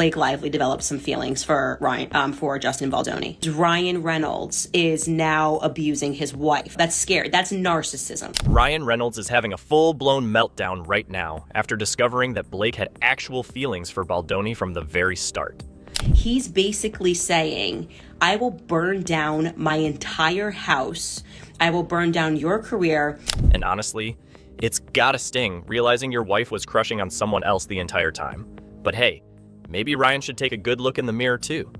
Blake Lively developed some feelings for for Justin Baldoni. Ryan Reynolds is now abusing his wife. That's scary. That's narcissism. Ryan Reynolds is having a full-blown meltdown right now after discovering that Blake had actual feelings for Baldoni from the very start. He's basically saying, I will burn down my entire house. I will burn down your career. And honestly, it's gotta sting realizing your wife was crushing on someone else the entire time. But hey, maybe Ryan should take a good look in the mirror too.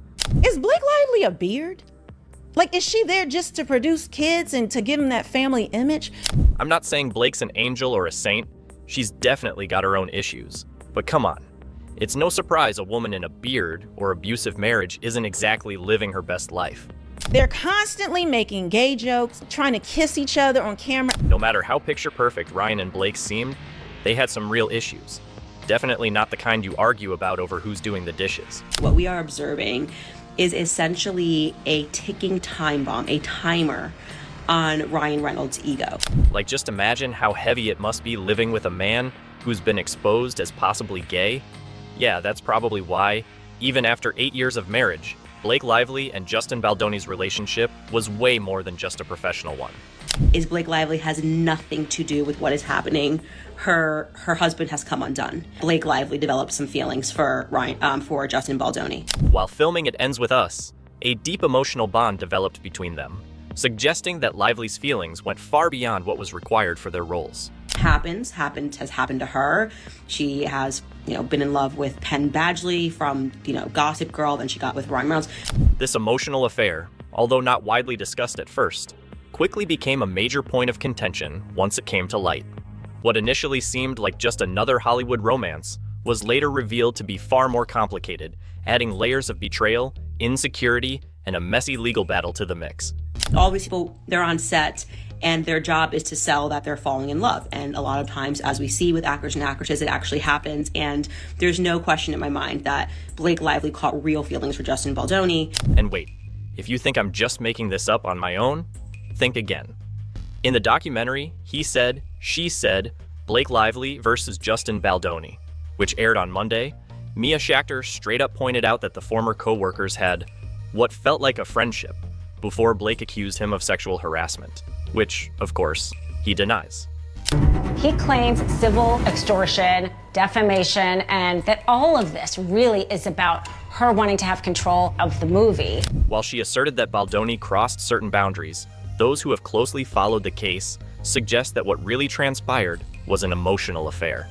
Is Blake Lively a beard? Like, is she there just to produce kids and to give him that family image? I'm not saying Blake's an angel or a saint. She's definitely got her own issues. But come on. It's no surprise a woman in a beard or abusive marriage isn't exactly living her best life. They're constantly making gay jokes, trying to kiss each other on camera. No matter how picture perfect Ryan and Blake seemed, they had some real issues. Definitely not the kind you argue about over who's doing the dishes. What we are observing is essentially a ticking time bomb, a timer on Ryan Reynolds' ego. Like, just imagine how heavy it must be living with a man who's been exposed as possibly gay. Yeah, that's probably why, even after 8 years of marriage, Blake Lively and Justin Baldoni's relationship was way more than just a professional one. Blake Lively has nothing to do with what is happening. Her husband has come undone. Blake Lively developed some feelings for for Justin Baldoni. While filming It Ends With Us, a deep emotional bond developed between them, suggesting that Lively's feelings went far beyond what was required for their roles. Has happened to her. She has, been in love with Penn Badgley from, Gossip Girl, then she got with Ryan Reynolds. This emotional affair, although not widely discussed at first, quickly became a major point of contention once it came to light. What initially seemed like just another Hollywood romance was later revealed to be far more complicated, adding layers of betrayal, insecurity, and a messy legal battle to the mix. All these people, they're on set, and their job is to sell that they're falling in love. And a lot of times, as we see with actors and actresses, it actually happens. And there's no question in my mind that Blake Lively caught real feelings for Justin Baldoni. And wait, if you think I'm just making this up on my own, think again. In the documentary, He Said, She Said, Blake Lively versus Justin Baldoni, which aired on Monday, Mia Schachter straight up pointed out that the former co-workers had what felt like a friendship before Blake accused him of sexual harassment, which, of course, he denies. He claims civil extortion, defamation, and that all of this really is about her wanting to have control of the movie. While she asserted that Baldoni crossed certain boundaries, those who have closely followed the case suggest that what really transpired was an emotional affair.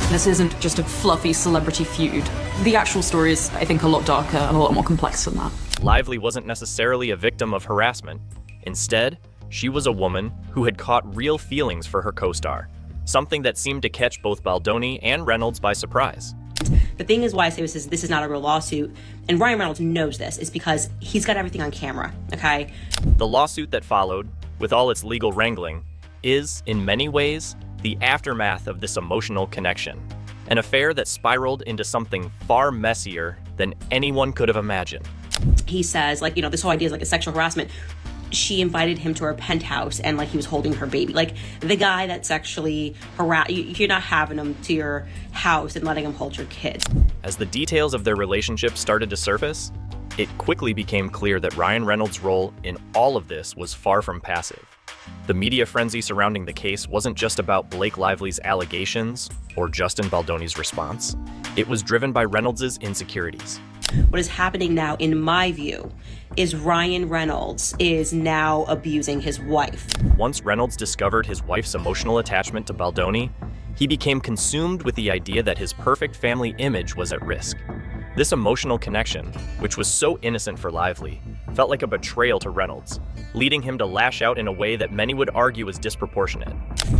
This isn't just a fluffy celebrity feud. The actual story is, I think, a lot darker and a lot more complex than that. Lively wasn't necessarily a victim of harassment. Instead, she was a woman who had caught real feelings for her co-star, something that seemed to catch both Baldoni and Reynolds by surprise. The thing is why I say this is not a real lawsuit, and Ryan Reynolds knows this, is because he's got everything on camera, okay? The lawsuit that followed, with all its legal wrangling, is, in many ways, the aftermath of this emotional connection, an affair that spiraled into something far messier than anyone could have imagined. He says, this whole idea is like a sexual harassment. She invited him to her penthouse and he was holding her baby. Like, the guy that sexually harassed, you're not having him to your house and letting him hold your kids. As the details of their relationship started to surface, it quickly became clear that Ryan Reynolds' role in all of this was far from passive. The media frenzy surrounding the case wasn't just about Blake Lively's allegations or Justin Baldoni's response. It was driven by Reynolds' insecurities. What is happening now, in my view, is Ryan Reynolds is now abusing his wife. Once Reynolds discovered his wife's emotional attachment to Baldoni, he became consumed with the idea that his perfect family image was at risk. This emotional connection, which was so innocent for Lively, felt like a betrayal to Reynolds, leading him to lash out in a way that many would argue is disproportionate.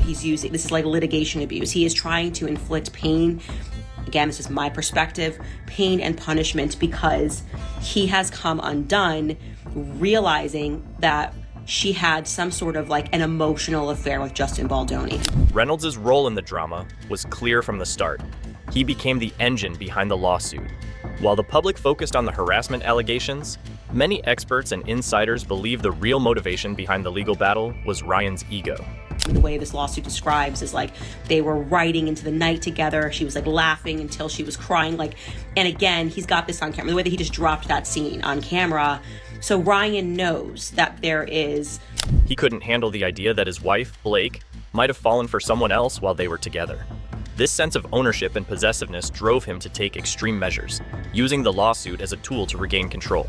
This is like litigation abuse. He is trying to inflict pain. Again, this is my perspective, pain and punishment, because he has come undone, realizing that she had some sort of an emotional affair with Justin Baldoni. Reynolds' role in the drama was clear from the start. He became the engine behind the lawsuit. While the public focused on the harassment allegations, many experts and insiders believe the real motivation behind the legal battle was Ryan's ego. The way this lawsuit describes is like they were writing into the night together. She was like laughing until she was crying. Like, and again, he's got this on camera, the way that he just dropped that scene on camera. So Ryan knows that there is. He couldn't handle the idea that his wife, Blake, might have fallen for someone else while they were together. This sense of ownership and possessiveness drove him to take extreme measures, using the lawsuit as a tool to regain control.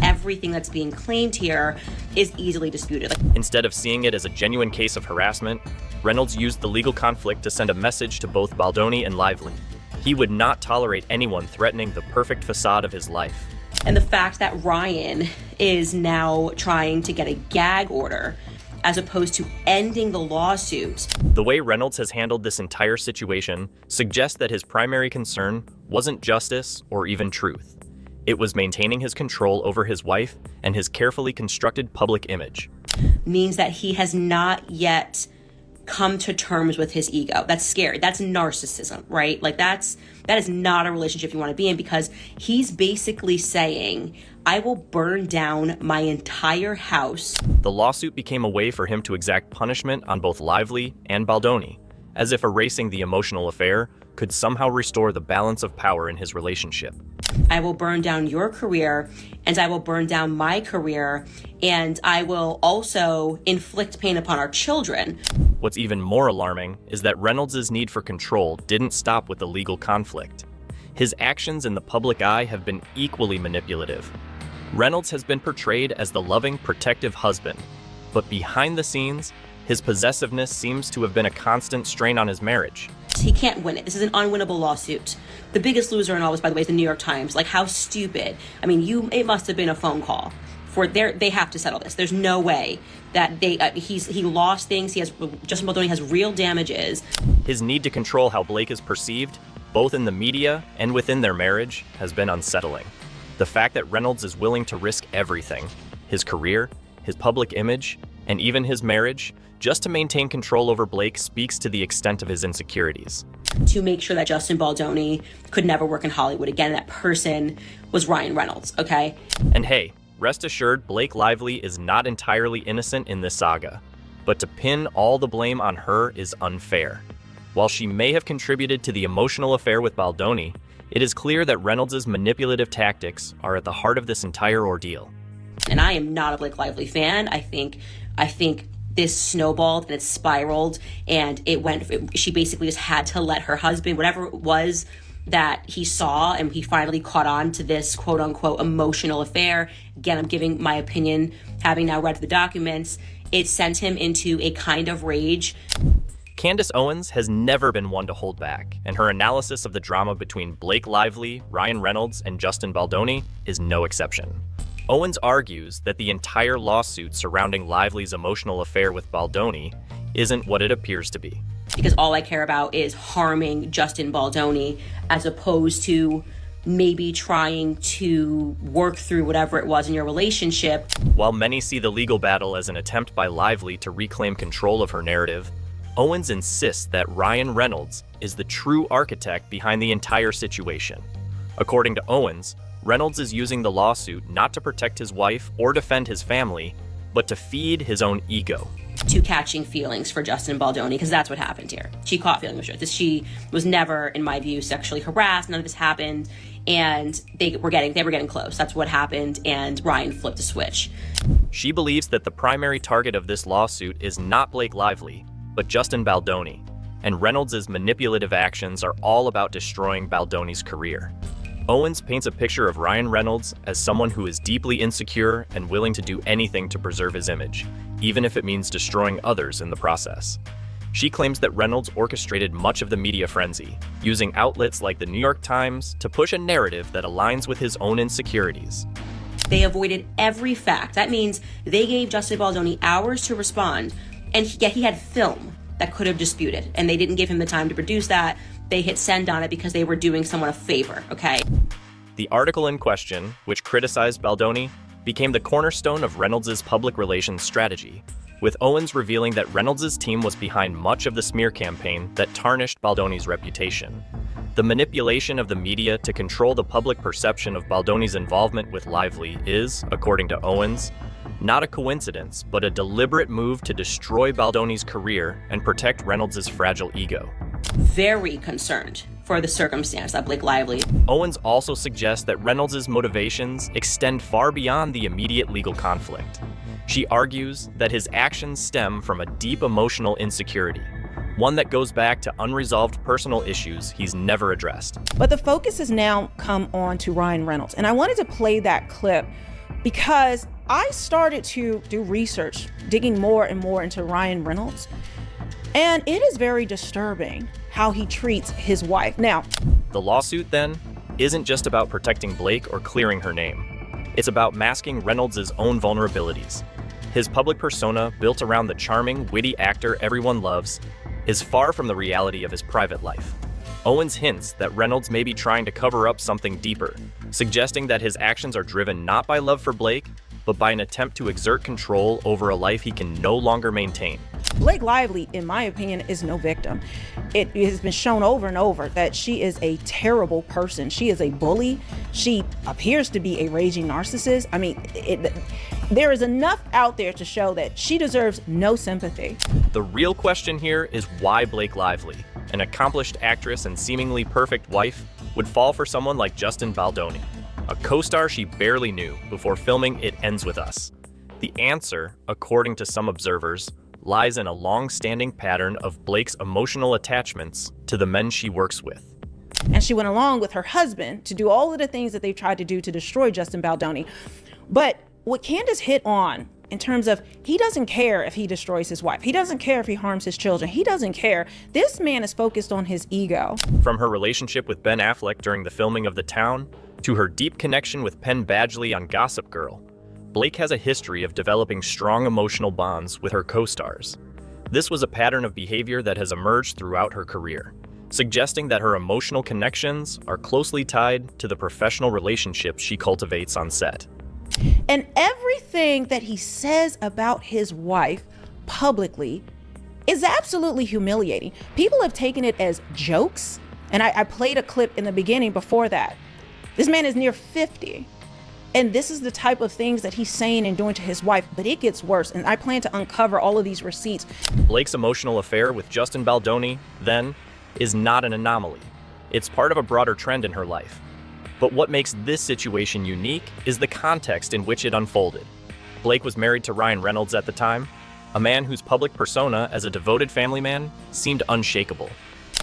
Everything that's being claimed here is easily disputed. Instead of seeing it as a genuine case of harassment, Reynolds used the legal conflict to send a message to both Baldoni and Lively. He would not tolerate anyone threatening the perfect facade of his life. And the fact that Ryan is now trying to get a gag order as opposed to ending the lawsuit. The way Reynolds has handled this entire situation suggests that his primary concern wasn't justice or even truth. It was maintaining his control over his wife and his carefully constructed public image. Means that he has not yet come to terms with his ego. That's scary. That's narcissism, right? Like that is not a relationship you want to be in, because he's basically saying, I will burn down my entire house. The lawsuit became a way for him to exact punishment on both Lively and Baldoni, as if erasing the emotional affair could somehow restore the balance of power in his relationship. I will burn down your career, and I will burn down my career, and I will also inflict pain upon our children. What's even more alarming is that Reynolds' need for control didn't stop with the legal conflict. His actions in the public eye have been equally manipulative. Reynolds has been portrayed as the loving, protective husband, but behind the scenes, his possessiveness seems to have been a constant strain on his marriage. He can't win it. This is an unwinnable lawsuit. The biggest loser in all this, by the way, is the New York Times. Like, how stupid. I mean, it must have been a phone call. They have to settle this. There's no way that he lost things. Justin Baldoni has real damages. His need to control how Blake is perceived, both in the media and within their marriage, has been unsettling. The fact that Reynolds is willing to risk everything, his career, his public image, and even his marriage, just to maintain control over Blake speaks to the extent of his insecurities. To make sure that Justin Baldoni could never work in Hollywood again, that person was Ryan Reynolds, okay? And hey, rest assured, Blake Lively is not entirely innocent in this saga, but to pin all the blame on her is unfair. While she may have contributed to the emotional affair with Baldoni, it is clear that Reynolds' manipulative tactics are at the heart of this entire ordeal. And I am not a Blake Lively fan. I think this snowballed and it spiraled, and she basically just had to let her husband, whatever it was that he saw, and he finally caught on to this quote unquote emotional affair. Again, I'm giving my opinion, having now read the documents. It sent him into a kind of rage. Candace Owens has never been one to hold back, and her analysis of the drama between Blake Lively, Ryan Reynolds, and Justin Baldoni is no exception. Owens argues that the entire lawsuit surrounding Lively's emotional affair with Baldoni isn't what it appears to be. Because all I care about is harming Justin Baldoni, as opposed to maybe trying to work through whatever it was in your relationship. While many see the legal battle as an attempt by Lively to reclaim control of her narrative, Owens insists that Ryan Reynolds is the true architect behind the entire situation. According to Owens, Reynolds is using the lawsuit not to protect his wife or defend his family, but to feed his own ego. To catching feelings for Justin Baldoni, because that's what happened here. She caught feelings for it. She was never, in my view, sexually harassed. None of this happened, and they were getting close. That's what happened, and Ryan flipped a switch. She believes that the primary target of this lawsuit is not Blake Lively, but Justin Baldoni, and Reynolds' manipulative actions are all about destroying Baldoni's career. Owens paints a picture of Ryan Reynolds as someone who is deeply insecure and willing to do anything to preserve his image, even if it means destroying others in the process. She claims that Reynolds orchestrated much of the media frenzy, using outlets like the New York Times to push a narrative that aligns with his own insecurities. They avoided every fact. That means they gave Justin Baldoni hours to respond, and yet he had film that could have disputed, and they didn't give him the time to produce that. They hit send on it because they were doing someone a favor, okay? The article in question, which criticized Baldoni, became the cornerstone of Reynolds' public relations strategy, with Owens revealing that Reynolds' team was behind much of the smear campaign that tarnished Baldoni's reputation. The manipulation of the media to control the public perception of Baldoni's involvement with Lively is, according to Owens, Not a coincidence, but a deliberate move to destroy Baldoni's career and protect Reynolds' fragile ego. Very concerned for the circumstance that Blake Lively. Owens also suggests that Reynolds' motivations extend far beyond the immediate legal conflict. She argues that his actions stem from a deep emotional insecurity, one that goes back to unresolved personal issues he's never addressed. But the focus has now come on to Ryan Reynolds. And I wanted to play that clip because I started to do research, digging more and more into Ryan Reynolds. And it is very disturbing how he treats his wife. Now, the lawsuit, then, isn't just about protecting Blake or clearing her name. It's about masking Reynolds' own vulnerabilities. His public persona, built around the charming, witty actor everyone loves, is far from the reality of his private life. Owens hints that Reynolds may be trying to cover up something deeper, suggesting that his actions are driven not by love for Blake, but by an attempt to exert control over a life he can no longer maintain. Blake Lively, in my opinion, is no victim. It has been shown over and over that she is a terrible person. She is a bully. She appears to be a raging narcissist. I mean, there is enough out there to show that she deserves no sympathy. The real question here is why Blake Lively, an accomplished actress and seemingly perfect wife, would fall for someone like Justin Baldoni, a co-star she barely knew before filming It Ends With Us. The answer, according to some observers, lies in a long-standing pattern of Blake's emotional attachments to the men she works with. And she went along with her husband to do all of the things that they've tried to do to destroy Justin Baldoni. But what Candace hit on in terms of he doesn't care if he destroys his wife. He doesn't care if he harms his children. He doesn't care. This man is focused on his ego. From her relationship with Ben Affleck during the filming of The Town, to her deep connection with Penn Badgley on Gossip Girl, Blake has a history of developing strong emotional bonds with her co-stars. This was a pattern of behavior that has emerged throughout her career, suggesting that her emotional connections are closely tied to the professional relationships she cultivates on set. And everything that he says about his wife publicly is absolutely humiliating. People have taken it as jokes, and I played a clip in the beginning before that. This man is near 50. And this is the type of things that he's saying and doing to his wife, but it gets worse. And I plan to uncover all of these receipts. Blake's emotional affair with Justin Baldoni, then, is not an anomaly. It's part of a broader trend in her life. But what makes this situation unique is the context in which it unfolded. Blake was married to Ryan Reynolds at the time, a man whose public persona as a devoted family man seemed unshakable.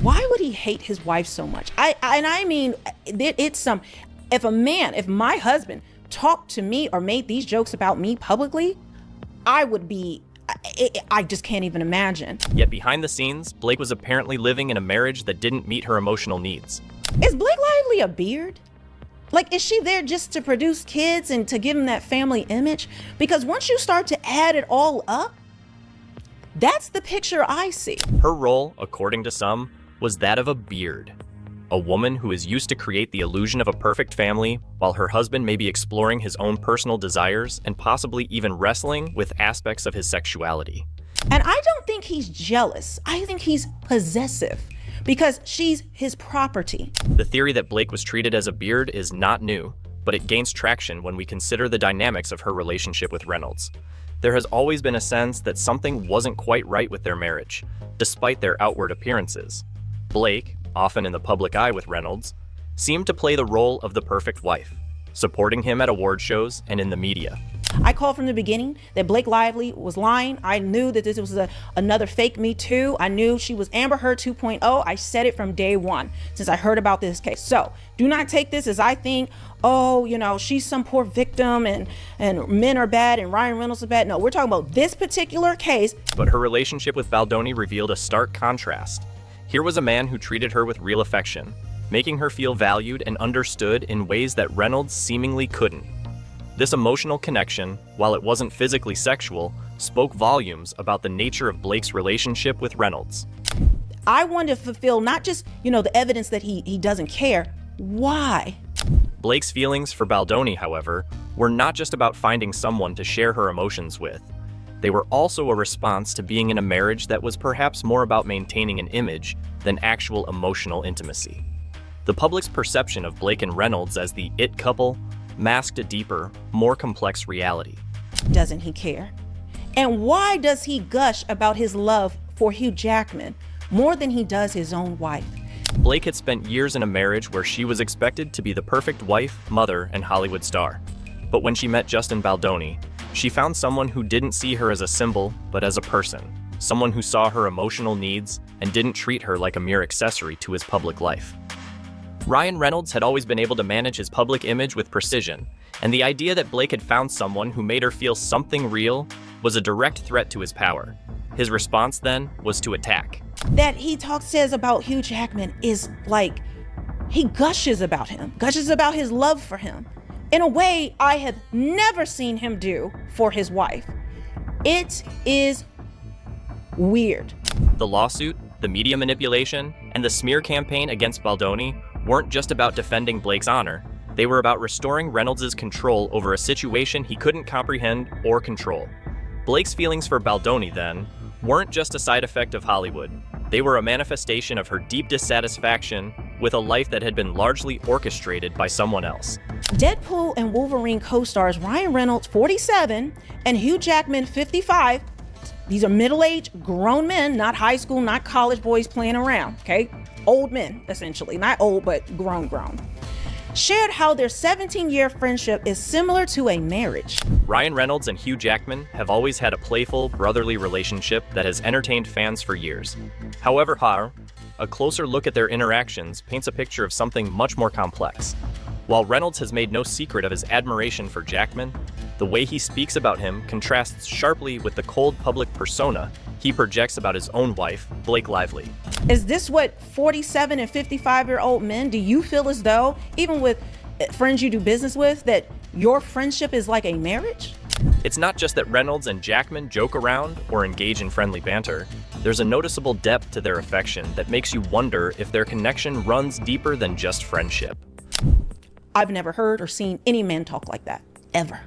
Why would he hate his wife so much? I mean, if my husband talked to me or made these jokes about me publicly, I just can't even imagine. Yet behind the scenes, Blake was apparently living in a marriage that didn't meet her emotional needs. Is Blake Lively a beard? Like, is she there just to produce kids and to give him that family image? Because once you start to add it all up, that's the picture I see. Her role, according to some, was that of a beard. A woman who is used to create the illusion of a perfect family, while her husband may be exploring his own personal desires and possibly even wrestling with aspects of his sexuality. And I don't think he's jealous. I think he's possessive because she's his property. The theory that Blake was treated as a beard is not new, but it gains traction when we consider the dynamics of her relationship with Reynolds. There has always been a sense that something wasn't quite right with their marriage, despite their outward appearances. Blake, often in the public eye with Reynolds, seemed to play the role of the perfect wife, supporting him at award shows and in the media. I called from the beginning that Blake Lively was lying. I knew that this was another fake Me Too. I knew she was Amber Heard 2.0. I said it from day one since I heard about this case. So do not take this as I think, she's some poor victim and men are bad and Ryan Reynolds is bad. No, we're talking about this particular case. But her relationship with Baldoni revealed a stark contrast. Here was a man who treated her with real affection, making her feel valued and understood in ways that Reynolds seemingly couldn't. This emotional connection, while it wasn't physically sexual, spoke volumes about the nature of Blake's relationship with Reynolds. I wanted to fulfill not just, the evidence that he doesn't care. Why? Blake's feelings for Baldoni, however, were not just about finding someone to share her emotions with. They were also a response to being in a marriage that was perhaps more about maintaining an image than actual emotional intimacy. The public's perception of Blake and Reynolds as the it couple masked a deeper, more complex reality. doesn't he care? And why does he gush about his love for Hugh Jackman more than he does his own wife? Blake had spent years in a marriage where she was expected to be the perfect wife, mother, and Hollywood star. But when she met Justin Baldoni, she found someone who didn't see her as a symbol, but as a person. Someone who saw her emotional needs and didn't treat her like a mere accessory to his public life. Ryan Reynolds had always been able to manage his public image with precision, and the idea that Blake had found someone who made her feel something real was a direct threat to his power. His response then was to attack. That he says about Hugh Jackman is like, he gushes about his love for him in a way I have never seen him do for his wife. It is weird. The lawsuit, the media manipulation, and the smear campaign against Baldoni weren't just about defending Blake's honor. They were about restoring Reynolds' control over a situation he couldn't comprehend or control. Blake's feelings for Baldoni, then, weren't just a side effect of Hollywood. They were a manifestation of her deep dissatisfaction with a life that had been largely orchestrated by someone else. Deadpool and Wolverine co-stars Ryan Reynolds, 47, and Hugh Jackman, 55. These are middle-aged, grown men, not high school, not college boys playing around, okay? Old men, essentially. Not old, but grown. Shared how their 17-year friendship is similar to a marriage. Ryan Reynolds and Hugh Jackman have always had a playful, brotherly relationship that has entertained fans for years. However, a closer look at their interactions paints a picture of something much more complex. While Reynolds has made no secret of his admiration for Jackman, the way he speaks about him contrasts sharply with the cold public persona he projects about his own wife, Blake Lively. Is this what 47 and 55-year-old men, do you feel as though, even with friends you do business with, that your friendship is like a marriage? It's not just that Reynolds and Jackman joke around or engage in friendly banter. There's a noticeable depth to their affection that makes you wonder if their connection runs deeper than just friendship. I've never heard or seen any man talk like that, ever.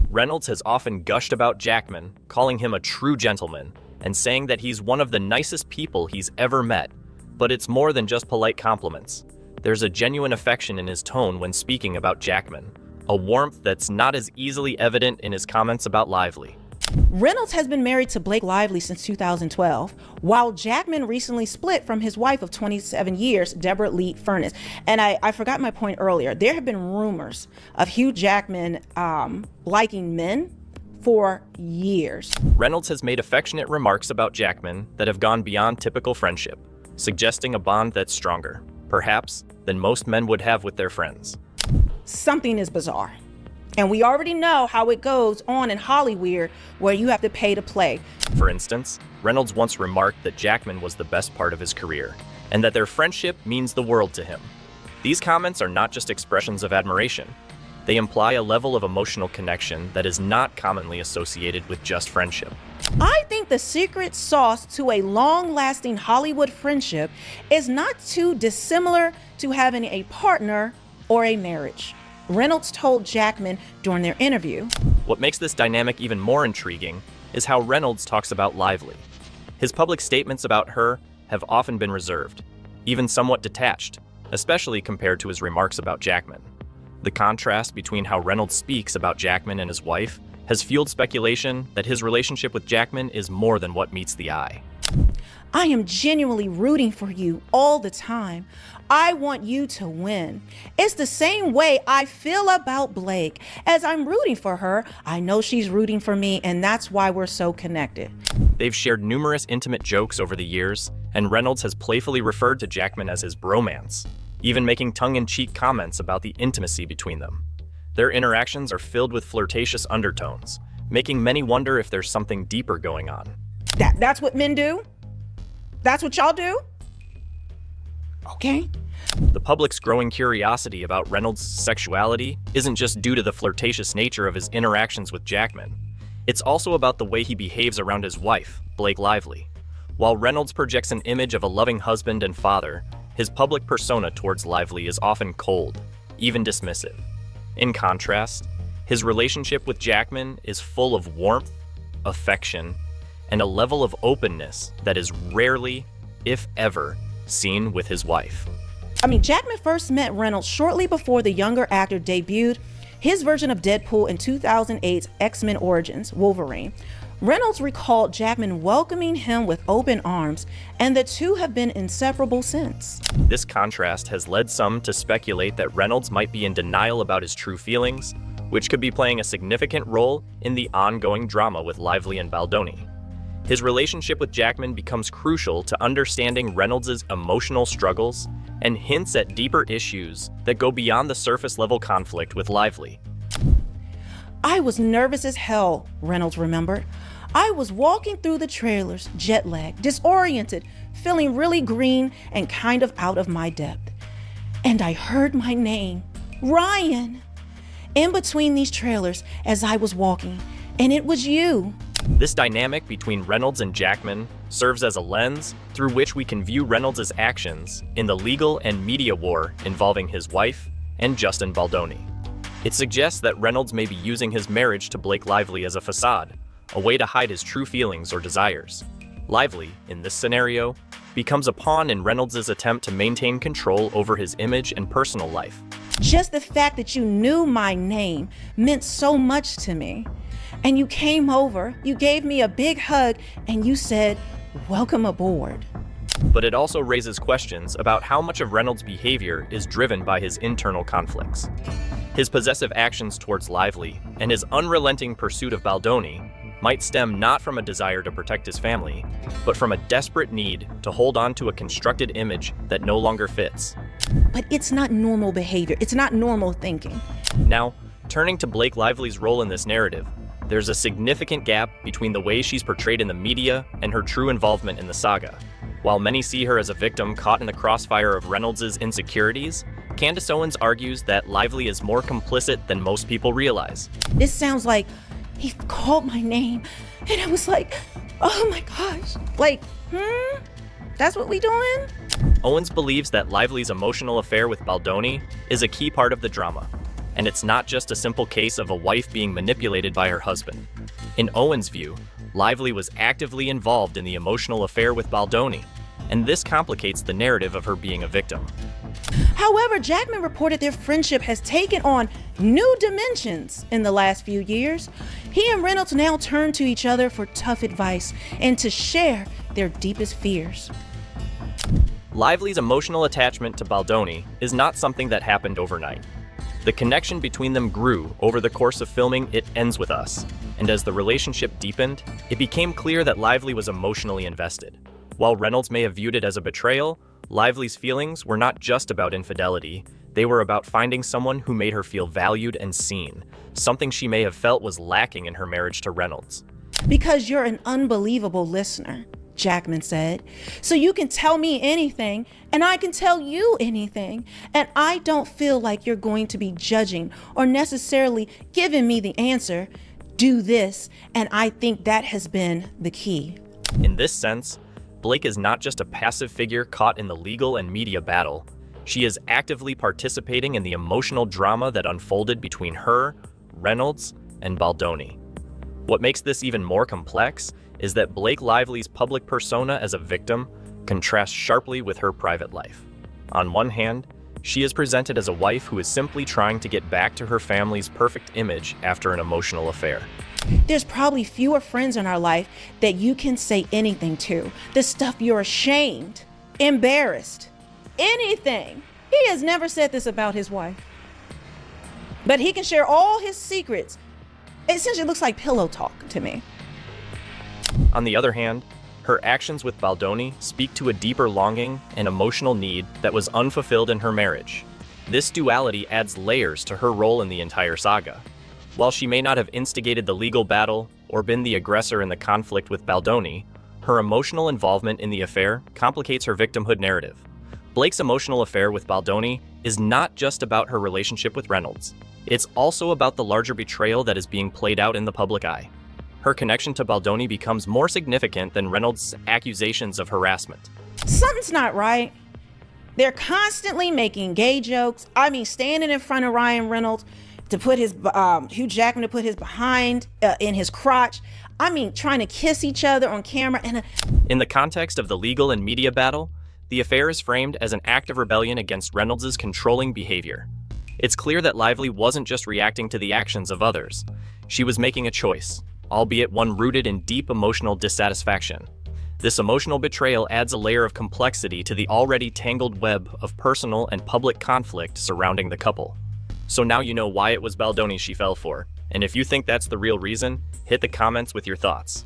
Reynolds has often gushed about Jackman, calling him a true gentleman, and saying that he's one of the nicest people he's ever met. But it's more than just polite compliments. There's a genuine affection in his tone when speaking about Jackman, a warmth that's not as easily evident in his comments about Lively. Reynolds has been married to Blake Lively since 2012, while Jackman recently split from his wife of 27 years, Deborah Lee Furness. And I forgot my point earlier. There have been rumors of Hugh Jackman liking men for years. Reynolds has made affectionate remarks about Jackman that have gone beyond typical friendship, suggesting a bond that's stronger, perhaps, than most men would have with their friends. Something is bizarre. And we already know how it goes on in Hollywood, where you have to pay to play. For instance, Reynolds once remarked that Jackman was the best part of his career, and that their friendship means the world to him. These comments are not just expressions of admiration. They imply a level of emotional connection that is not commonly associated with just friendship. I think the secret sauce to a long-lasting Hollywood friendship is not too dissimilar to having a partner or a marriage, Reynolds told Jackman during their interview. What makes this dynamic even more intriguing is how Reynolds talks about Lively. His public statements about her have often been reserved, even somewhat detached, especially compared to his remarks about Jackman. The contrast between how Reynolds speaks about Jackman and his wife has fueled speculation that his relationship with Jackman is more than what meets the eye. I am genuinely rooting for you all the time. I want you to win. It's the same way I feel about Blake. As I'm rooting for her, I know she's rooting for me, and that's why we're so connected. They've shared numerous intimate jokes over the years, and Reynolds has playfully referred to Jackman as his bromance, even making tongue-in-cheek comments about the intimacy between them. Their interactions are filled with flirtatious undertones, making many wonder if there's something deeper going on. That's what men do? That's what y'all do? Okay. The public's growing curiosity about Reynolds' sexuality isn't just due to the flirtatious nature of his interactions with Jackman. It's also about the way he behaves around his wife, Blake Lively. While Reynolds projects an image of a loving husband and father, his public persona towards Lively is often cold, even dismissive. In contrast, his relationship with Jackman is full of warmth, affection, and a level of openness that is rarely, if ever, seen with his wife. Jackman first met Reynolds shortly before the younger actor debuted his version of Deadpool in 2008's X-Men Origins, Wolverine, Reynolds recalled Jackman welcoming him with open arms, and the two have been inseparable since. This contrast has led some to speculate that Reynolds might be in denial about his true feelings, which could be playing a significant role in the ongoing drama with Lively and Baldoni. His relationship with Jackman becomes crucial to understanding Reynolds' emotional struggles and hints at deeper issues that go beyond the surface-level conflict with Lively. I was nervous as hell, Reynolds remembered. I was walking through the trailers, jet-lagged, disoriented, feeling really green and kind of out of my depth. And I heard my name, Ryan, in between these trailers as I was walking, and it was you. This dynamic between Reynolds and Jackman serves as a lens through which we can view Reynolds' actions in the legal and media war involving his wife and Justin Baldoni. It suggests that Reynolds may be using his marriage to Blake Lively as a facade, a way to hide his true feelings or desires. Lively, in this scenario, becomes a pawn in Reynolds' attempt to maintain control over his image and personal life. Just the fact that you knew my name meant so much to me. And you came over, you gave me a big hug, and you said, "Welcome aboard." But it also raises questions about how much of Reynolds' behavior is driven by his internal conflicts. His possessive actions towards Lively and his unrelenting pursuit of Baldoni might stem not from a desire to protect his family, but from a desperate need to hold on to a constructed image that no longer fits. But it's not normal behavior. It's not normal thinking. Now, turning to Blake Lively's role in this narrative, there's a significant gap between the way she's portrayed in the media and her true involvement in the saga. While many see her as a victim caught in the crossfire of Reynolds' insecurities, Candace Owens argues that Lively is more complicit than most people realize. This sounds like he called my name, and I was like, oh my gosh. Like, that's what we doing? Owens believes that Lively's emotional affair with Baldoni is a key part of the drama, and it's not just a simple case of a wife being manipulated by her husband. In Owens' view, Lively was actively involved in the emotional affair with Baldoni, and this complicates the narrative of her being a victim. However, Jackman reported their friendship has taken on new dimensions in the last few years. He and Reynolds now turn to each other for tough advice and to share their deepest fears. Lively's emotional attachment to Baldoni is not something that happened overnight. The connection between them grew over the course of filming It Ends With Us, and as the relationship deepened, it became clear that Lively was emotionally invested. While Reynolds may have viewed it as a betrayal, Lively's feelings were not just about infidelity, they were about finding someone who made her feel valued and seen, something she may have felt was lacking in her marriage to Reynolds. Because you're an unbelievable listener, Jackman said. So you can tell me anything, and I can tell you anything, and I don't feel like you're going to be judging or necessarily giving me the answer. Do this, and I think that has been the key. In this sense, Blake is not just a passive figure caught in the legal and media battle. She is actively participating in the emotional drama that unfolded between her, Reynolds, and Baldoni. What makes this even more complex is that Blake Lively's public persona as a victim contrasts sharply with her private life. On one hand, she is presented as a wife who is simply trying to get back to her family's perfect image after an emotional affair. There's probably fewer friends in our life that you can say anything to. The stuff you're ashamed, embarrassed, anything. He has never said this about his wife. But he can share all his secrets. It essentially looks like pillow talk to me. On the other hand, her actions with Baldoni speak to a deeper longing and emotional need that was unfulfilled in her marriage. This duality adds layers to her role in the entire saga. While she may not have instigated the legal battle or been the aggressor in the conflict with Baldoni, her emotional involvement in the affair complicates her victimhood narrative. Blake's emotional affair with Baldoni is not just about her relationship with Reynolds. It's also about the larger betrayal that is being played out in the public eye. Her connection to Baldoni becomes more significant than Reynolds' accusations of harassment. Something's not right. They're constantly making gay jokes. I mean, standing in front of Ryan Reynolds to put his, Hugh Jackman to put his behind in his crotch. I mean, trying to kiss each other on camera. In the context of the legal and media battle, the affair is framed as an act of rebellion against Reynolds' controlling behavior. It's clear that Lively wasn't just reacting to the actions of others. She was making a choice, albeit one rooted in deep emotional dissatisfaction. This emotional betrayal adds a layer of complexity to the already tangled web of personal and public conflict surrounding the couple. So now you know why it was Baldoni she fell for. And if you think that's the real reason, hit the comments with your thoughts.